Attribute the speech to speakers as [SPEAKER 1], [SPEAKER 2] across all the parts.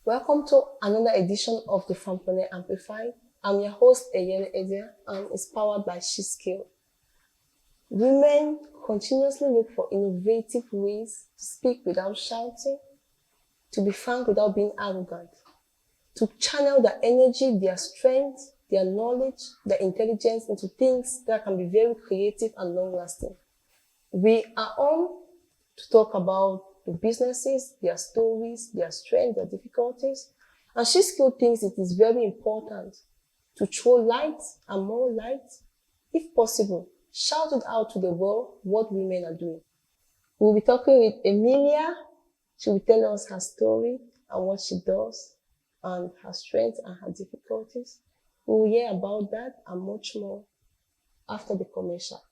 [SPEAKER 1] Welcome to another edition of the Fempreneur Amplified. I'm your host, Emilia, and it's powered by sheskilld. Women continuously look for innovative ways to speak without shouting, to be frank without being arrogant, to channel their energy, their strength, their knowledge, their intelligence into things that can be very creative and long-lasting. We are on to talk about the businesses, their stories, their strengths, their difficulties. And sheskilld thinks it is very important to throw light and more light. If possible, shout it out to the world what women are doing. We'll be talking with Emilia. She will tell us her story and what she does and her strengths and her difficulties. We will hear about that and much more after the commercial.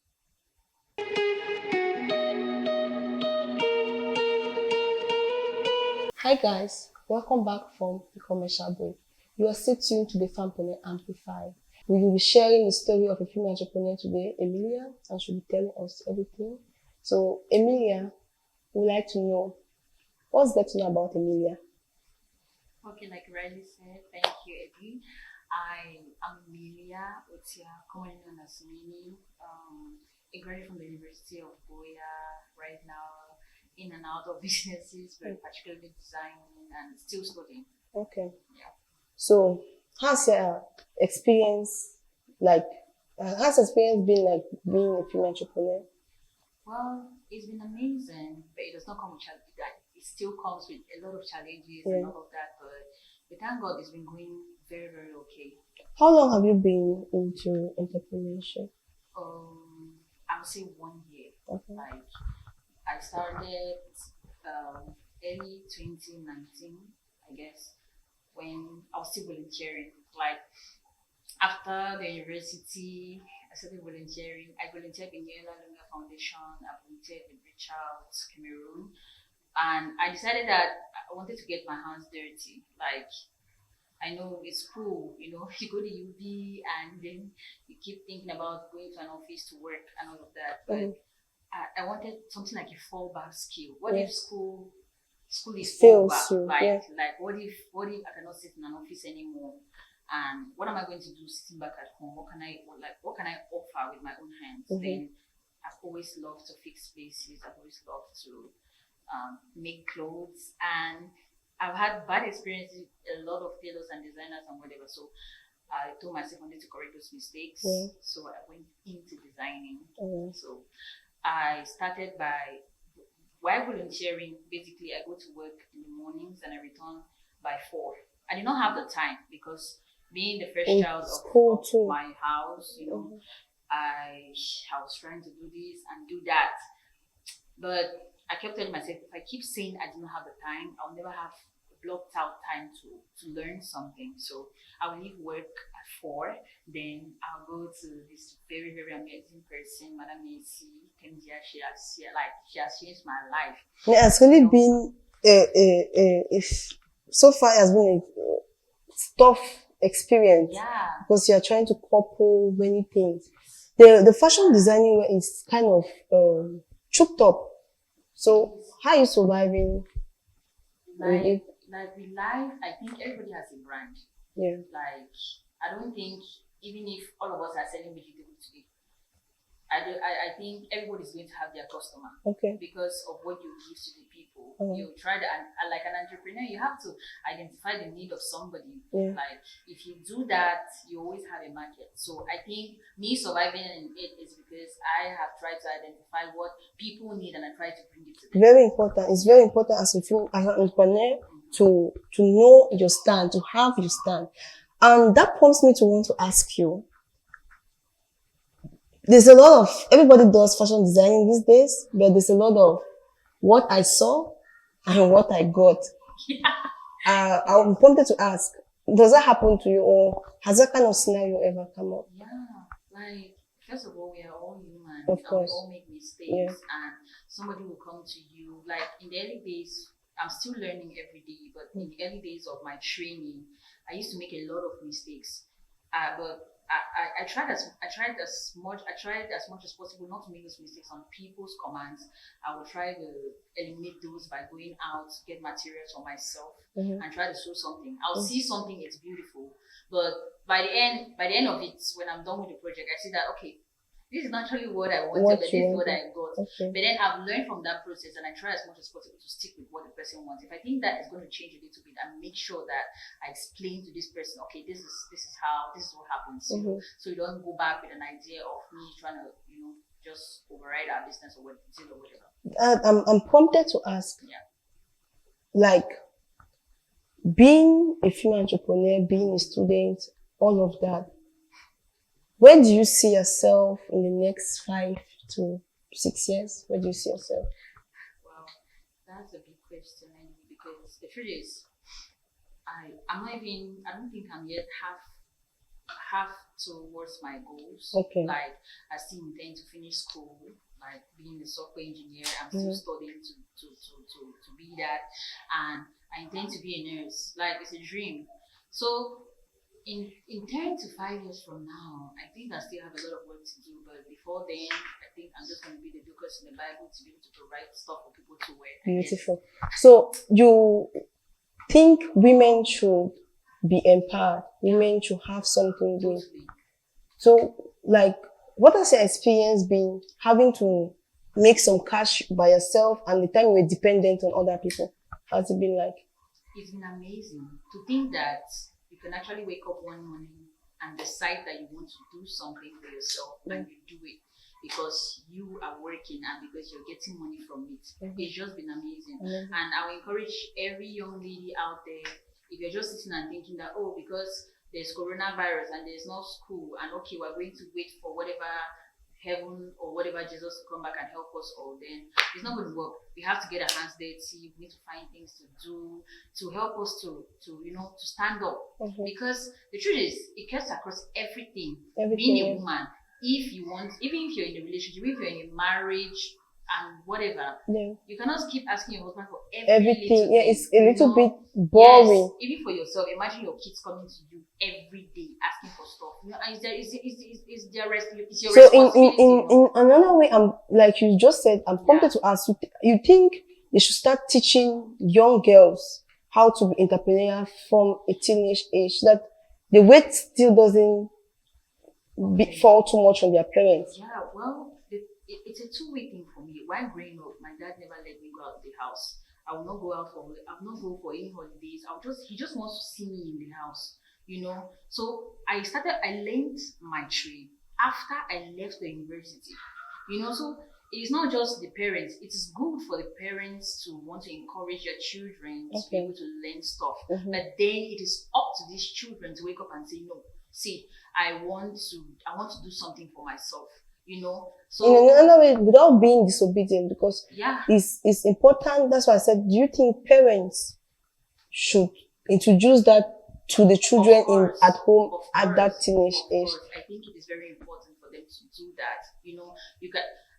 [SPEAKER 1] Hi guys, welcome back from the commercial break. You are still tuned to the Fempreneur Amplified. We will be sharing the story of a female entrepreneur today, Emilia, and she'll be telling us everything. So, Emilia, we'd like to know, what's there to know about Emilia?
[SPEAKER 2] Okay, like Riley said, thank you, Eddie. I am Emilia, commonly known as Mini, a graduate from the University of Boya right now, in and out of businesses, but particularly designing and still studying.
[SPEAKER 1] Okay.
[SPEAKER 2] Yeah.
[SPEAKER 1] So, how's your experience how's experience been like being a female entrepreneur?
[SPEAKER 2] Well, it's been amazing, but it does not come with challenges. It still comes with a lot of challenges and all of that, but thank God it's been going very, very okay.
[SPEAKER 1] How long have you been into entrepreneurship?
[SPEAKER 2] I would say 1 year.
[SPEAKER 1] Okay.
[SPEAKER 2] Like, I started early 2019, I guess, when I was still volunteering. Like, after the university, I started volunteering. I volunteered in the Emilia Foundation. I volunteered in Reach Out, Cameroon. And I decided that I wanted to get my hands dirty. Like, I know it's cool, you go to UB and then you keep thinking about going to an office to work and all of that. But I wanted something like a fallback skill. What if school is fallback? Like what if I cannot sit in an office anymore? And what am I going to do sitting back at home? What can I offer with my own hands? Then I've always loved to fix places. I've always loved to make clothes, and I've had bad experiences with a lot of tailors and designers and whatever. So I told myself I wanted to correct those mistakes. So I went into designing. So I started while volunteering. Basically, I go to work in the mornings and I return by 4. I did not have the time because being the first child of my house, I was trying to do this and do that. But I kept telling myself, if I keep saying I do not have the time, I'll never have blocked out time to learn something. So I will leave work at 4, then I'll go to this very, very amazing person, Madam Macy, she has changed my life.
[SPEAKER 1] It has really been so far it has been a tough experience.
[SPEAKER 2] Yeah.
[SPEAKER 1] Because you are trying to couple many things. The fashion designing is kind of choked up. So how are you surviving?
[SPEAKER 2] Like with life, I think everybody has a brand.
[SPEAKER 1] Yeah.
[SPEAKER 2] Like, I don't think, even if all of us are selling vegetables today, I think everybody's going to have their customer.
[SPEAKER 1] Okay.
[SPEAKER 2] Because of what you give to the people. You try to, and like an entrepreneur, you have to identify the need of somebody. Like, if you do that, you always have a market. So I think me surviving in it is because I have tried to identify what people need and I try to bring it to them.
[SPEAKER 1] Very important. It's very important as an entrepreneur to know your stand, to have your stand. And that prompts me to want to ask you, there's a lot of, everybody does fashion designing these days, but there's a lot of what I saw and what I got. I'm prompted to ask, does that happen to you, or has that kind of scenario ever come up?
[SPEAKER 2] Yeah, like, first of all, we are all human.
[SPEAKER 1] Of course.
[SPEAKER 2] We all make mistakes, and somebody will come to you. Like, in the early days, I'm still learning every day, but in the early days of my training, I used to make a lot of mistakes. But I tried as much as possible not to make those mistakes on people's commands. I would try to eliminate those by going out, get materials for myself, and try to sew something. I'll see something, it's beautiful, but by the end of it, when I'm done with the project, I see that okay, this is not actually what I wanted, but this is what I got.
[SPEAKER 1] Okay.
[SPEAKER 2] But then I've learned from that process, and I try as much as possible to stick with what the person wants. If I think that is going to change a little bit, I make sure that I explain to this person, okay, this is what happens. You know? So you don't go back with an idea of me trying to, just override our business or whatever.
[SPEAKER 1] I'm prompted to ask, like, being a female entrepreneur, being a student, all of that. Where do you see yourself in the next 5 to 6 years? Where do you see yourself?
[SPEAKER 2] Wow, that's a big question, because the truth is, I don't think I'm yet half towards my goals.
[SPEAKER 1] Okay.
[SPEAKER 2] Like, I still intend to finish school, like being a software engineer. I'm still studying to be that, and I intend to be a nurse. Like, it's a dream. So in 10 to 5 years from now, I think I still have a lot of work to do. But before then, I think I'm just going to be the Lucas in the Bible to be able to provide stuff for people to wear.
[SPEAKER 1] Beautiful. So you think women should be empowered? Women should have something doing.
[SPEAKER 2] Totally.
[SPEAKER 1] So, like, what has your experience been having to make some cash by yourself and the time you were dependent on other people? How's it been like?
[SPEAKER 2] It's been amazing to think that you can actually wake up one morning and decide that you want to do something for yourself, and you do it because you are working and because you're getting money from it. It's just been amazing. And I will encourage every young lady out there, if you're just sitting and thinking that, oh, because there's coronavirus and there's no school, and okay, we're going to wait for whatever heaven or whatever Jesus to come back and help us all, then it's not going to work. We have to get our hands dirty. We need to find things to do to help us to stand up. Because the truth is, it cuts across everything. Being a woman, if you want, even if you're in a relationship, if you're in a marriage and whatever, you cannot keep asking your husband for everything.
[SPEAKER 1] It's a little bit boring.
[SPEAKER 2] Yes, even for yourself. Imagine your kids coming to you every day asking for stuff. And it's your responsibility.
[SPEAKER 1] In another way, I'm like you just said, I'm prompted to ask you think they should start teaching young girls how to be entrepreneurial from a teenage age, so that the weight still doesn't fall too much on their parents?
[SPEAKER 2] Yeah, well, it's a two-way thing for me. While growing up, my dad never let me go out of the house. I will not go for any holidays. He just wants to see me in the house, So I learned my trade after I left the university, So it's not just the parents. It is good for the parents to want to encourage their children to be able to learn stuff. But then it is up to these children to wake up and say, no, see, I want to do something for myself. So
[SPEAKER 1] in another way, without being disobedient, because it's important. That's why I said, do you think parents should introduce that to the children at home at that teenage age?
[SPEAKER 2] I think it is very important for them to do that.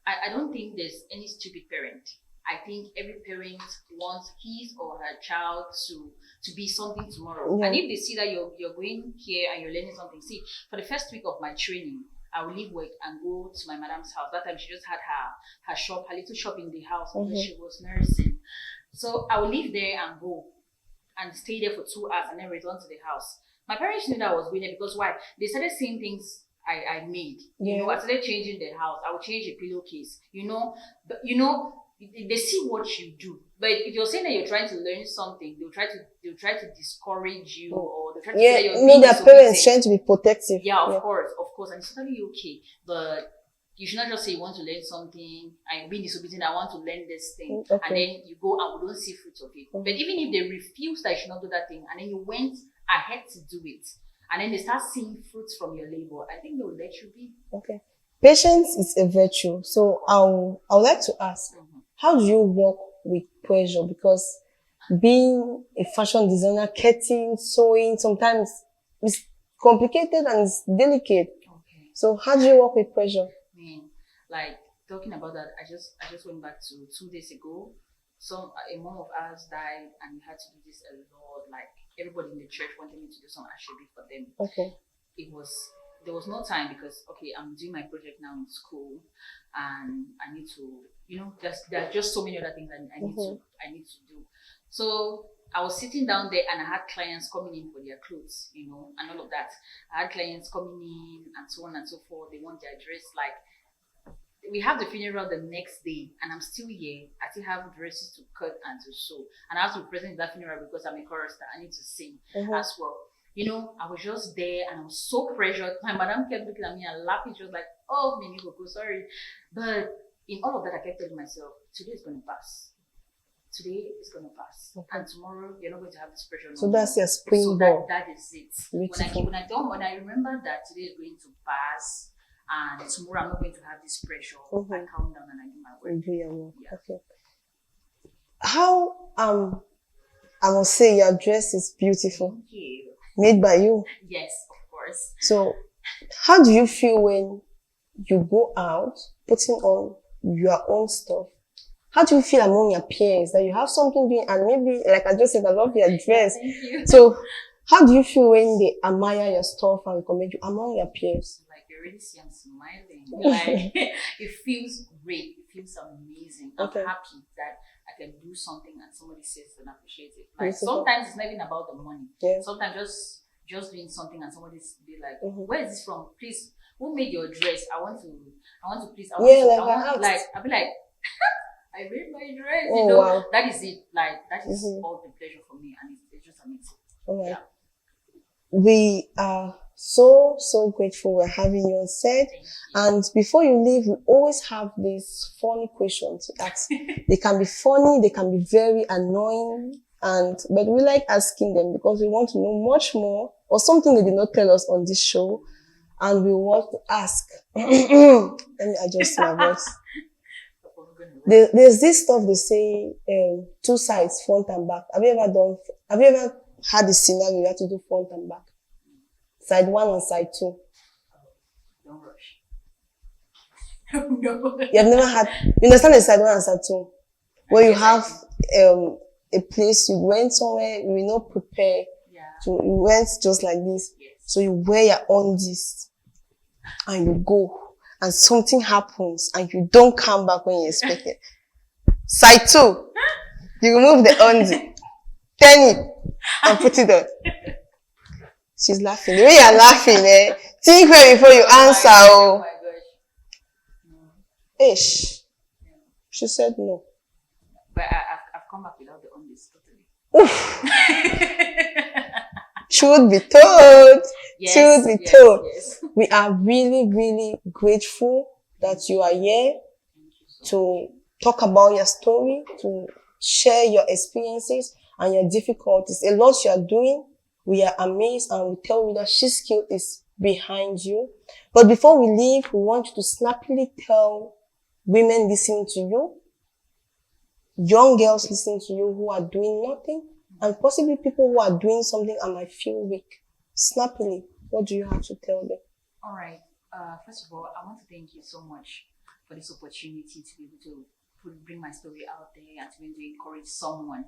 [SPEAKER 2] I don't think there's any stupid parent. I think every parent wants his or her child to be something tomorrow. And if they see that you're going here and you're learning something, see, for the first week of my training, I will leave work and go to my madam's house. That time she just had her shop, her little shop in the house because she was nursing. So I will leave there and go and stay there for 2 hours and then return to the house. My parents knew that I was going there because why? They started seeing things I made. I started changing the house. I would change a pillowcase. But they see what you do. But if you're saying that you're trying to learn something, they'll try to discourage you, or they'll try to say that you're being
[SPEAKER 1] their parents trying to be protective.
[SPEAKER 2] Of course, and it's totally okay. But you should not just say you want to learn something and being disobedient. I want to learn this thing, and then you go and we don't see fruits of it. But even if they refuse that you should not do that thing, and then you went ahead to do it, and then they start seeing fruits from your labor, I think they will let you be.
[SPEAKER 1] Okay. Patience is a virtue. So I would like to ask, how do you work with pressure? Because being a fashion designer, cutting, sewing, sometimes it's complicated and it's delicate. Okay. So how do you work with pressure?
[SPEAKER 2] Like talking about that, I just went back to 2 days ago. A mom of ours died, and we had to do this a lot. Like everybody in the church wanted me to do some ashrabi for them.
[SPEAKER 1] Okay.
[SPEAKER 2] It was there was no time because okay, I'm doing my project now in school, and I need to, there are just so many other things I need to do. So I was sitting down there and I had clients coming in for their clothes, and all of that. I had clients coming in and so on and so forth. They want their dress. Like, we have the funeral the next day and I'm still here. I still have dresses to cut and to sew. And I have to be present in that funeral because I'm a chorister. I need to sing as well. I was just there and I was so pressured. My madam kept looking at me and laughing. She was like, oh, Mimi Coco, sorry. But in all of that, I kept telling myself, today is going to pass. Today is going to pass. Okay. And tomorrow, you're not going to have this pressure.
[SPEAKER 1] So that's your springboard.
[SPEAKER 2] So that is it. When I remember that today is going to pass and tomorrow I'm not going to have this pressure, I calm down and I do my work.
[SPEAKER 1] Do your work. Yeah. Okay. How, I must say your dress is beautiful.
[SPEAKER 2] Thank you.
[SPEAKER 1] Made by you.
[SPEAKER 2] Yes, of course.
[SPEAKER 1] So, how do you feel when you go out putting on your own stuff? How do you feel among your peers that you have something doing and maybe, like I just said, I love your dress.
[SPEAKER 2] Thank you.
[SPEAKER 1] So, how do you feel when they admire your stuff and recommend you among your peers?
[SPEAKER 2] Like, you already see I'm smiling. Like, it feels great. It feels amazing. I'm happy that I can do something and somebody says and appreciates it. Like, sometimes it's not even about the money. Yeah. Sometimes just doing something and somebody be like, where is this from? Please, who made your dress? I want to please.
[SPEAKER 1] I'll be
[SPEAKER 2] like, I made my dress.
[SPEAKER 1] Wow.
[SPEAKER 2] That is it. Like, that is all the pleasure for me, and it's just amazing.
[SPEAKER 1] All right.
[SPEAKER 2] Yeah.
[SPEAKER 1] We are so grateful we're having you on set. And before you leave, we always have these funny questions to ask. They can be funny, they can be very annoying, but we like asking them because we want to know much more or something they did not tell us on this show. And we want to ask. Let me adjust my voice. There's this stuff they say, two sides, front and back. Have you ever had a scenario you have to do front and back? Side 1 and side 2.
[SPEAKER 2] Don't rush. No.
[SPEAKER 1] You have never had, you understand the side 1 and side 2? Where you have a place, you went somewhere, you were not prepared.
[SPEAKER 2] Yeah.
[SPEAKER 1] You went just like this.
[SPEAKER 2] Yes.
[SPEAKER 1] So you wear your undies and you go. And something happens and you don't come back when you expect it. Side 2, you remove the undie, turn it, and put it on. She's laughing. The way you're laughing, think well before you answer.
[SPEAKER 2] Oh my gosh.
[SPEAKER 1] Ish. Yeah. She said no.
[SPEAKER 2] But I've come back without the undies totally.
[SPEAKER 1] Truth be told.
[SPEAKER 2] Yes,
[SPEAKER 1] Truth be told.
[SPEAKER 2] Yes.
[SPEAKER 1] We are really grateful that you are here to talk about your story, to share your experiences and your difficulties. A lot you are doing. We are amazed and we tell you that sheskilld is behind you. But before we leave, we want you to snappily tell women listening to you, young girls listening to you who are doing nothing, and possibly people who are doing something and might feel weak. Snappily, what do you have to tell them?
[SPEAKER 2] All right. First of all, I want to thank you so much for this opportunity to be able to bring my story out there and to be able to encourage someone.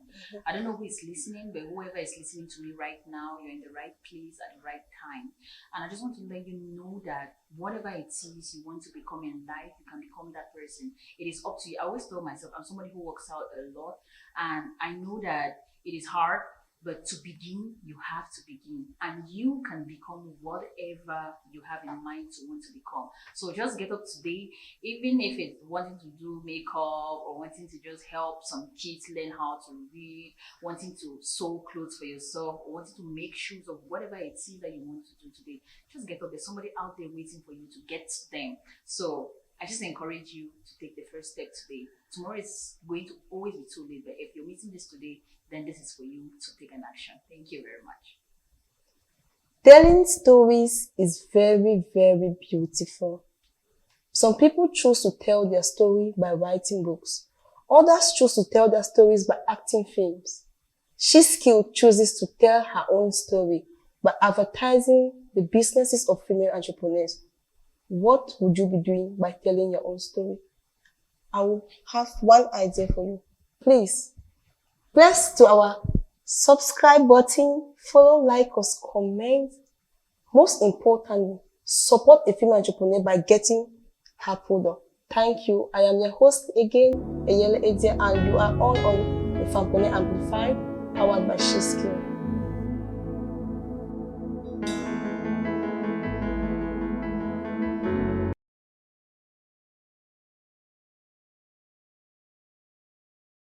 [SPEAKER 2] I don't know who is listening, but whoever is listening to me right now, you're in the right place at the right time. And I just want to let you know that whatever it is you want to become in life, you can become that person. It is up to you. I always tell myself, I'm somebody who works out a lot, and I know that it is hard, but to begin, you have to begin, and you can become whatever you have in mind to want to become. So just get up today, even if it's wanting to do makeup or wanting to just help some kids learn how to read, wanting to sew clothes for yourself, or wanting to make shoes, or whatever it is that you want to do today. Just get up. There's somebody out there waiting for you to get them. So I just encourage you to take the first step today. Tomorrow is going to always be too late, but if you're meeting this today, then this is for you to take an action. Thank you very much.
[SPEAKER 1] Telling stories is very beautiful. Some people choose to tell their story by writing books. Others choose to tell their stories by acting films. Sheskilld chooses to tell her own story by advertising the businesses of female entrepreneurs. What would you be doing by telling your own story? I will have one idea for you. Please, press to our subscribe button, follow, like us, comment. Most importantly, Support a female entrepreneur by getting her product. Thank you. I am your host again, Emilai, and you are all on the Fempreneur Amplified, powered by sheskilld.